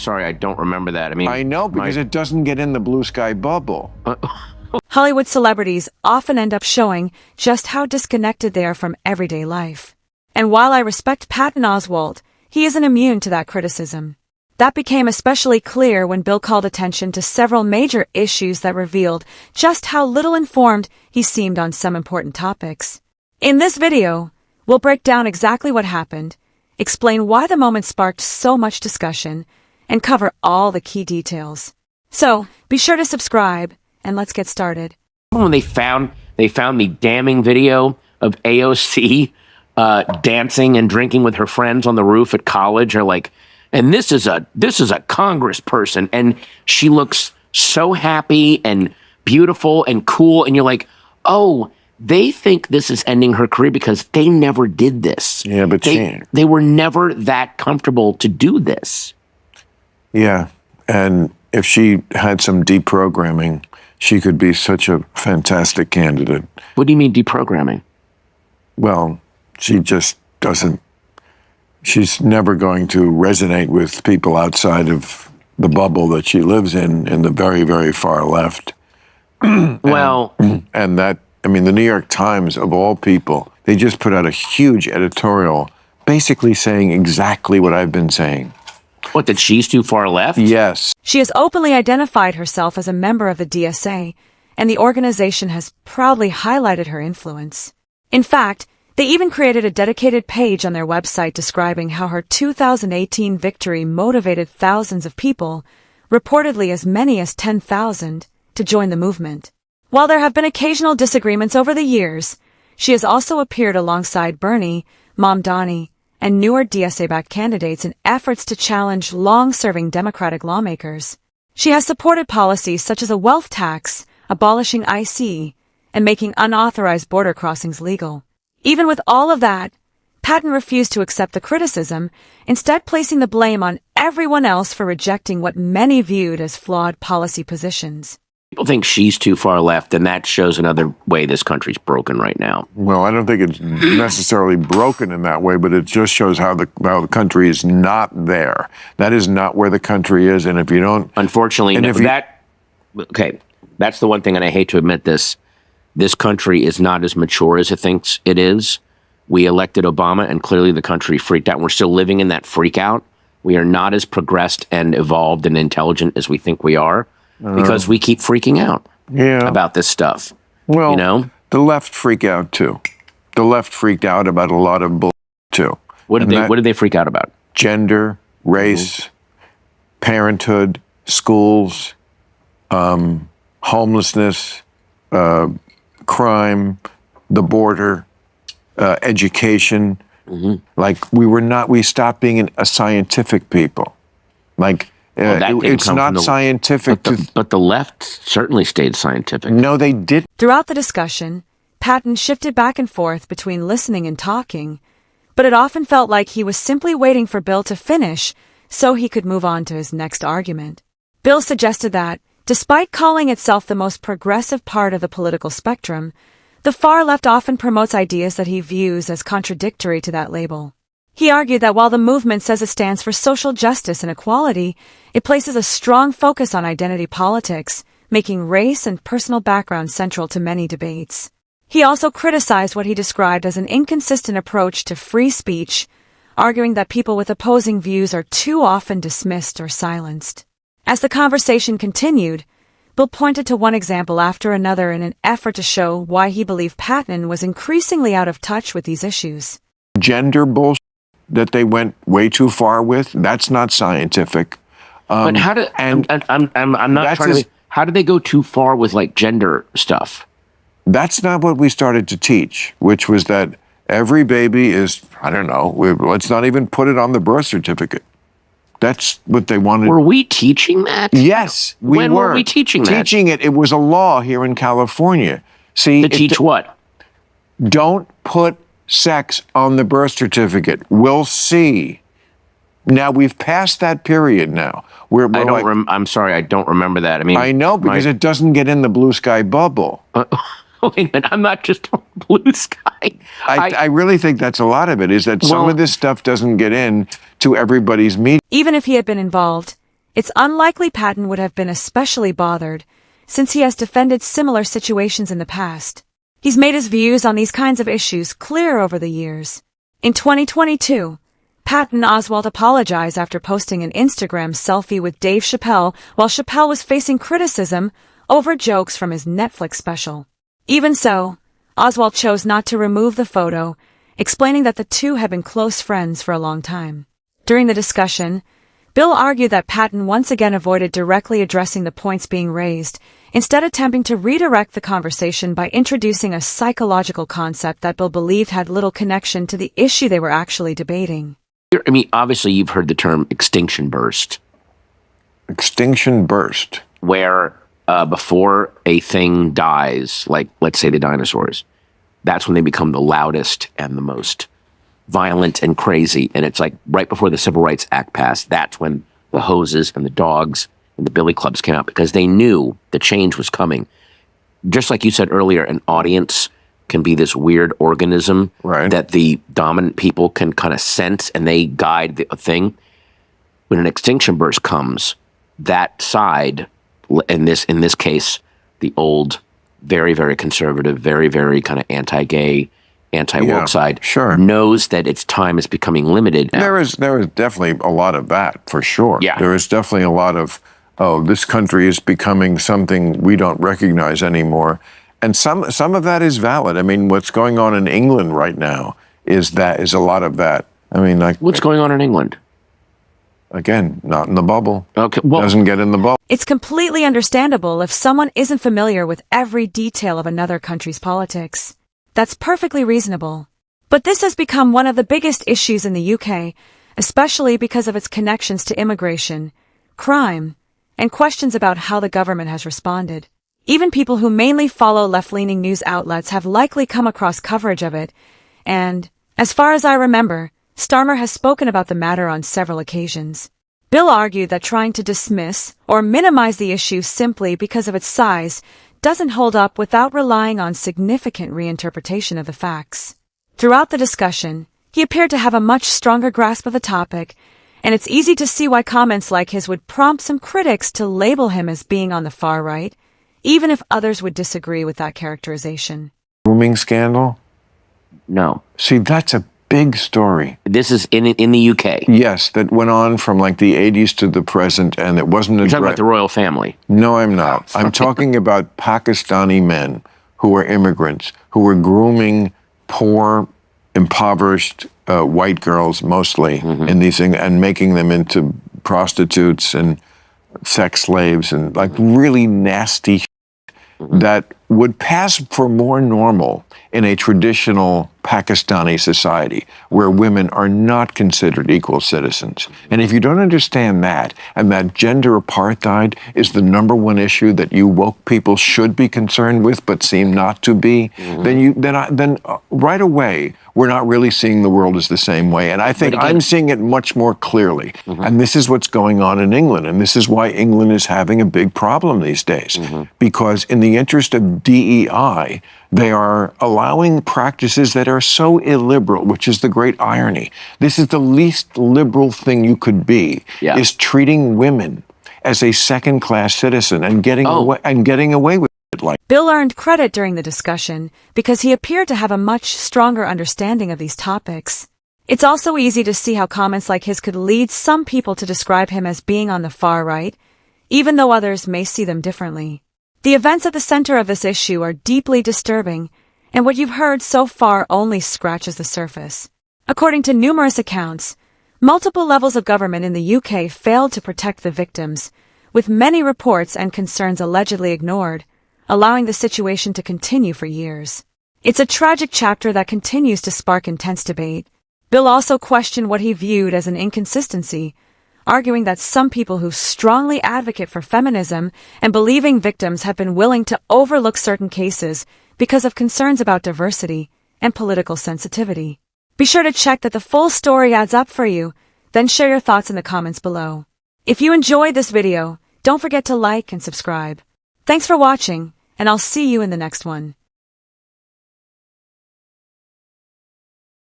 Sorry, I don't remember that. I mean, I know, because it doesn't get in the blue sky bubble. Hollywood celebrities often end up showing just how disconnected they are from everyday life. And while I respect Patton Oswalt, he isn't immune to that criticism. That became especially clear when Bill called attention to several major issues that revealed just how little informed he seemed on some important topics. In this video, we'll break down exactly what happened, explain why the moment sparked so much discussion, and cover all the key details. So, be sure to subscribe, and let's get started. when they found the damning video of AOC dancing and drinking with her friends on the roof at college, or like, and this is a congressperson, and she looks so happy and beautiful and cool, and you're like, oh, they think this is ending her career because they never did this. Yeah, but they were never that comfortable to do this. Yeah, and if she had some deprogramming, she could be such a fantastic candidate. What do you mean deprogramming? Well, she just doesn't. She's never going to resonate with people outside of the bubble that she lives in the very, very far left. Well, and that, I mean, the New York Times, of all people, they just put out a huge editorial basically saying exactly what I've been saying. what, that she's too far left? Yes. She has openly identified herself as a member of the DSA, and the organization has proudly highlighted her influence. In fact, they even created a dedicated page on their website describing how her 2018 victory motivated thousands of people, reportedly as many as 10,000, to join the movement. While there have been occasional disagreements over the years, she has also appeared alongside Bernie, Mamdani, and newer DSA-backed candidates in efforts to challenge long-serving Democratic lawmakers. She has supported policies such as a wealth tax, abolishing IC, and making unauthorized border crossings legal. Even with all of that, Patton refused to accept the criticism, instead placing the blame on everyone else for rejecting what many viewed as flawed policy positions. People think she's too far left, and that shows another way this country's broken right now. Well, I don't think it's necessarily broken in that way, but it just shows how the country is not there. That is not where the country is, and if you don't... Unfortunately, okay, that's the one thing, and I hate to admit this. This country is not as mature as it thinks it is. We elected Obama, and clearly the country freaked out. We're still living in that freak out. We are not as progressed and evolved and intelligent as we think we are, because we keep freaking out about this stuff. Well, you know? The left freak out, too. The left freaked out about a lot of bull, too. What did they freak out about? Gender, race, parenthood, schools, homelessness, crime, the border, education. Like, we stopped being a scientific people. Like, it's not scientific. But the left certainly stayed scientific. No, they didn't. Throughout the discussion, Patton shifted back and forth between listening and talking, but it often felt like he was simply waiting for Bill to finish so he could move on to his next argument. Bill suggested that, despite calling itself the most progressive part of the political spectrum, the far left often promotes ideas that he views as contradictory to that label. He argued that while the movement says it stands for social justice and equality, it places a strong focus on identity politics, making race and personal background central to many debates. He also criticized what he described as an inconsistent approach to free speech, arguing that people with opposing views are too often dismissed or silenced. As the conversation continued, Bill pointed to one example after another in an effort to show why he believed Patton was increasingly out of touch with these issues. Gender bullshit that they went way too far with, that's not scientific. But how did I'm not trying to. How did they go too far with like gender stuff? That's not what we started to teach, which was that every baby is, I don't know, let's not even put it on the birth certificate. That's what they wanted. Were we teaching that? Yes, we When were we teaching that? Teaching it. It was a law here in California. See, To teach what? Don't put sex on the birth certificate. We'll see. Now, we've passed that period now. I'm sorry, I don't remember that. I mean, I know, because it doesn't get in the blue sky bubble. Wait a minute, I'm not just on blue sky. I really think that's a lot of it, is that some of this stuff doesn't get in to everybody's media. Even if he had been involved, It's unlikely Patton would have been especially bothered, since he has defended similar situations in the past. He's made his views on these kinds of issues clear over the years. In 2022, Patton Oswalt apologized after posting an Instagram selfie with Dave Chappelle while Chappelle was facing criticism over jokes from his Netflix special. Even so, Oswalt chose not to remove the photo, explaining that the two had been close friends for a long time. During the discussion, Bill argued that Patton once again avoided directly addressing the points being raised, instead attempting to redirect the conversation by introducing a psychological concept that Bill believed had little connection to the issue they were actually debating. I mean, obviously you've heard the term extinction burst. Extinction burst. Where before a thing dies, like let's say the dinosaurs, that's when they become the loudest and the most violent and crazy. And it's like right before the Civil Rights Act passed, that's when the hoses and the dogs and the billy clubs came out, because they knew the change was coming. Just like you said earlier, an audience can be this weird organism that the dominant people can kind of sense, and they guide the thing. When an extinction burst comes, that side, in this case, the old, very, very conservative, very, very kind of anti-gay, anti-woke side, knows that its time is becoming limited now. There is definitely a lot of that, for sure. Yeah. There is definitely a lot of, oh, this country is becoming something we don't recognize anymore. And some of that is valid. I mean, what's going on in England right now is a lot of that. I mean, like, what's going on in England? Again, not in the bubble. Okay, well, doesn't get in the bubble. It's completely understandable if someone isn't familiar with every detail of another country's politics. That's perfectly reasonable. But this has become one of the biggest issues in the UK, especially because of its connections to immigration, crime, and questions about how the government has responded. Even people who mainly follow left-leaning news outlets have likely come across coverage of it, and, as far as I remember, Starmer has spoken about the matter on several occasions. Bill argued that trying to dismiss or minimize the issue simply because of its size doesn't hold up without relying on significant reinterpretation of the facts. Throughout the discussion, he appeared to have a much stronger grasp of the topic, and it's easy to see why comments like his would prompt some critics to label him as being on the far right, even if others would disagree with that characterization. Grooming scandal? No. See, that's a big story. This is in the UK. Yes, that went on from like the 80s to the present, and it wasn't You're talking about the royal family. No, I'm not. I'm talking about Pakistani men who were immigrants, who were grooming poor, impoverished white girls mostly in these things, and making them into prostitutes and sex slaves and like really nasty that would pass for more normal in a traditional Pakistani society where women are not considered equal citizens. And if you don't understand that, and that gender apartheid is the number one issue that you woke people should be concerned with but seem not to be, then right away we're not really seeing the world as the same way. And I think I'm seeing it much more clearly. And this is what's going on in England. And this is why England is having a big problem these days. Because in the interest of DEI, they are allowing practices that are so illiberal, which is the great irony. This is the least liberal thing you could be, is treating women as a second-class citizen and getting away with it. Like Bill earned credit during the discussion because he appeared to have a much stronger understanding of these topics. It's also easy to see how comments like his could lead some people to describe him as being on the far right, even though others may see them differently. The events at the center of this issue are deeply disturbing, and what you've heard so far only scratches the surface. According to numerous accounts, multiple levels of government in the UK failed to protect the victims, with many reports and concerns allegedly ignored, allowing the situation to continue for years. It's a tragic chapter that continues to spark intense debate. Bill also questioned what he viewed as an inconsistency, arguing that some people who strongly advocate for feminism and believing victims have been willing to overlook certain cases because of concerns about diversity and political sensitivity. Be sure to check that the full story adds up for you, then share your thoughts in the comments below. If you enjoyed this video, don't forget to like and subscribe. Thanks for watching, and I'll see you in the next one.